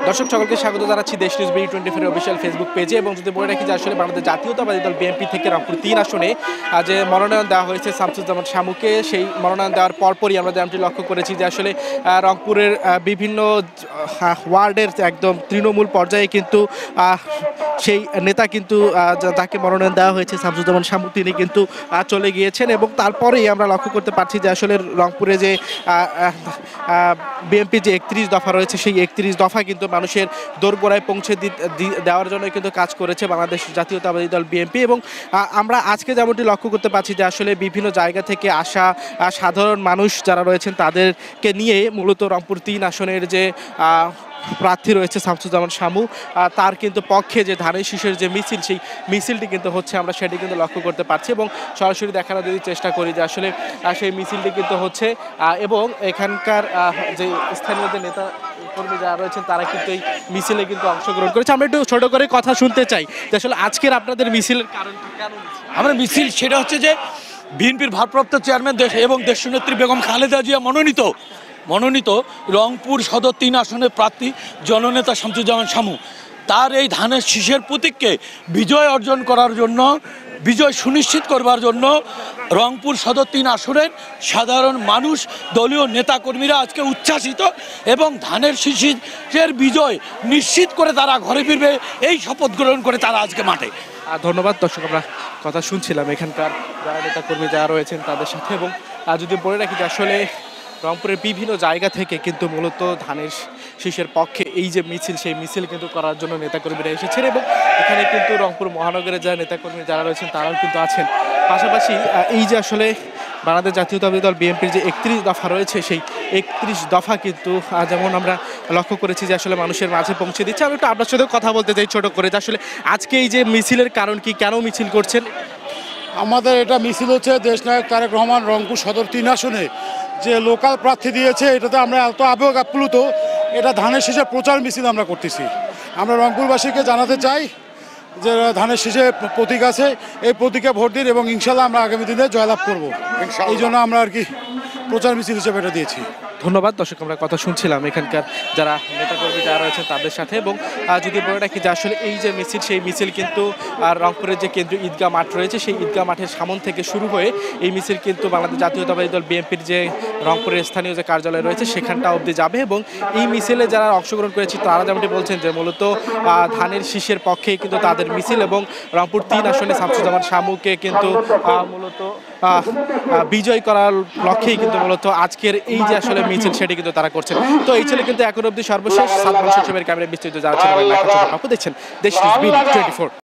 দর্শক সকলকে স্বাগত জানাচ্ছি দেশ নিউজ BD24 এর অফিসিয়াল ফেসবুক পেজে। এবং যদি বলে রাখি যে আসলে বাংলাদেশ জাতীয়তাবাদী দল বিএনপি থেকে রংপুর ৩ আসনে যে মনোনয়ন দেওয়া হয়েছে শামসুজ্জামান শামুকে, সেই মনোনয়ন দেওয়ার পরপরই আমরা যেমনটি লক্ষ্য করেছি যে আসলে রংপুরের বিভিন্ন ওয়ার্ডের একদম তৃণমূল পর্যায়ে কিন্তু সেই নেতা কিন্তু যাকে মনোনয়ন দেওয়া হয়েছে শামসুজ্জামান শামু, তিনি কিন্তু চলে গিয়েছেন। এবং তারপরেই আমরা লক্ষ্য করতে পারছি যে আসলে রংপুরে যে বিএনপি যে 31 দফা রয়েছে, সেই 31 দফা কিন্তু মানুষের দোরগোড়ায় পৌঁছে দেওয়ার জন্য কিন্তু কাজ করেছে বাংলাদেশ জাতীয়তাবাদী দল বিএনপি। এবং আমরা আজকে যেমনটি লক্ষ্য করতে পারছি যে আসলে বিভিন্ন জায়গা থেকে আসা সাধারণ মানুষ যারা রয়েছেন তাদেরকে নিয়ে মূলত রংপুর ৩ আসনের যে প্রার্থী রয়েছে শামসুজ্জামান শামু, তার কিন্তু পক্ষে যে ধানের শীষের যে মিছিল, সেই মিছিলটি কিন্তু হচ্ছে, আমরা সেটি কিন্তু লক্ষ্য করতে পারছি। এবং সরাসরি দেখানোর যদি চেষ্টা করি যে আসলে সেই মিছিলটি কিন্তু হচ্ছে, এবং এখানকার যে স্থানীয় যে নেতা কর্মী যারা রয়েছেন তারা কিন্তু এই মিছিলে কিন্তু অংশগ্রহণ করেছে। আমরা একটু ছোট করে কথা শুনতে চাই যে আসলে আজকের আপনাদের মিছিলের কারণ কেন? আমরা মিছিল সেটা হচ্ছে যে বিএনপির ভারপ্রাপ্ত চেয়ারম্যান এবং দেশনেত্রী বেগম খালেদা জিয়া মনোনীত রংপুর সদর ৩ আসনের প্রার্থী জননেতা শামসুজ্জামান শামু, তার এই ধানের শীষের প্রতীককে বিজয় অর্জন করার জন্য, বিজয় সুনিশ্চিত করবার জন্য রংপুর সদর ৩ আসনের সাধারণ মানুষ, দলীয় নেতাকর্মীরা আজকে উচ্ছ্বাসিত এবং ধানের শীষের বিজয় নিশ্চিত করে তারা ঘরে ফিরবে এই শপথ গ্রহণ করে তারা আজকে মাঠে। ধন্যবাদ। দর্শক, আমরা কথা শুনছিলাম এখানকার যারা নেতাকর্মী যারা রয়েছেন তাদের সাথে। এবং যদি বলে রাখি যে আসলে রংপুরের বিভিন্ন জায়গা থেকে কিন্তু মূলত ধানের শীষের পক্ষে এই যে মিছিল, সেই মিছিল কিন্তু করার জন্য নেতাকর্মীরা এসেছেন। এবং এখানে কিন্তু রংপুর মহানগরের যারা নেতাকর্মী যারা রয়েছেন তারাও কিন্তু আছেন। পাশাপাশি এই যে আসলে বাংলাদেশ জাতীয়তাবাদী দল বিএনপির যে 31 দফা রয়েছে, সেই 31 দফা কিন্তু যেমন আমরা লক্ষ্য করেছি যে আসলে মানুষের মাঝে পৌঁছে দিচ্ছে। আমি একটু আপনার সাথে কথা বলতে চাই ছোট করে যে আসলে আজকে এই যে মিছিলের কারণ কি, কেন মিছিল করছেন? আমাদের এটা মিছিল হচ্ছে দেশনায়ক তারেক রহমান রংপুর সদর ৩ আসনে যে লোকাল প্রার্থী দিয়েছে, এটাতে আমরা এত আবেগ আপ্লুত। এটা ধানের শীষের প্রচার মিছিল আমরা করতেছি। আমরা রংপুরবাসীকে জানাতে চাই যে ধানের শীষে প্রতীক আছে, এই প্রতীকে ভোট দিন এবং ইনশাল্লাহ আমরা আগামী দিনে জয়লাভ করব। এই জন্য আমরা আর কি প্রচার মিছিল হিসেবে এটা দিয়েছি। ধন্যবাদ। দর্শক, আমরা কথা শুনছিলাম এখানকার যারা নেতাকর্মী যারা রয়েছেন তাদের সাথে। এবং যদি বলে রাখি যে আসলে এই যে মিছিল, সেই মিছিল কিন্তু রংপুরের যে কেন্দ্রীয় ঈদগাহ মাঠ রয়েছে, সেই ঈদগাহ মাঠের সামন থেকে শুরু হয়ে এই মিছিল কিন্তু বাংলাদেশ জাতীয়তাবাদী দল বিএনপির যে রংপুরের স্থানীয় যে কার্যালয় রয়েছে সেখানটা অবধি যাবে। এবং এই মিছিলে যারা অংশগ্রহণ করেছে তারা যেমনটি বলছেন যে মূলত ধানের শীষের পক্ষেই কিন্তু তাদের মিছিল, এবং রংপুর ৩ আসনে শামসুজ্জামান শামুকে কিন্তু মূলত বিজয় করার লক্ষ্যেই কিন্তু মূলত আজকের এই যে আসলে মিছিল, সেটি কিন্তু তারা করছেন। তো এই ছিল কিন্তু এখন অবধি সর্বশেষ সাদমান সচিবের ক্যামেরায় বিস্তৃত যারা ছিল দেখছেন দেশ নিউজ BD24।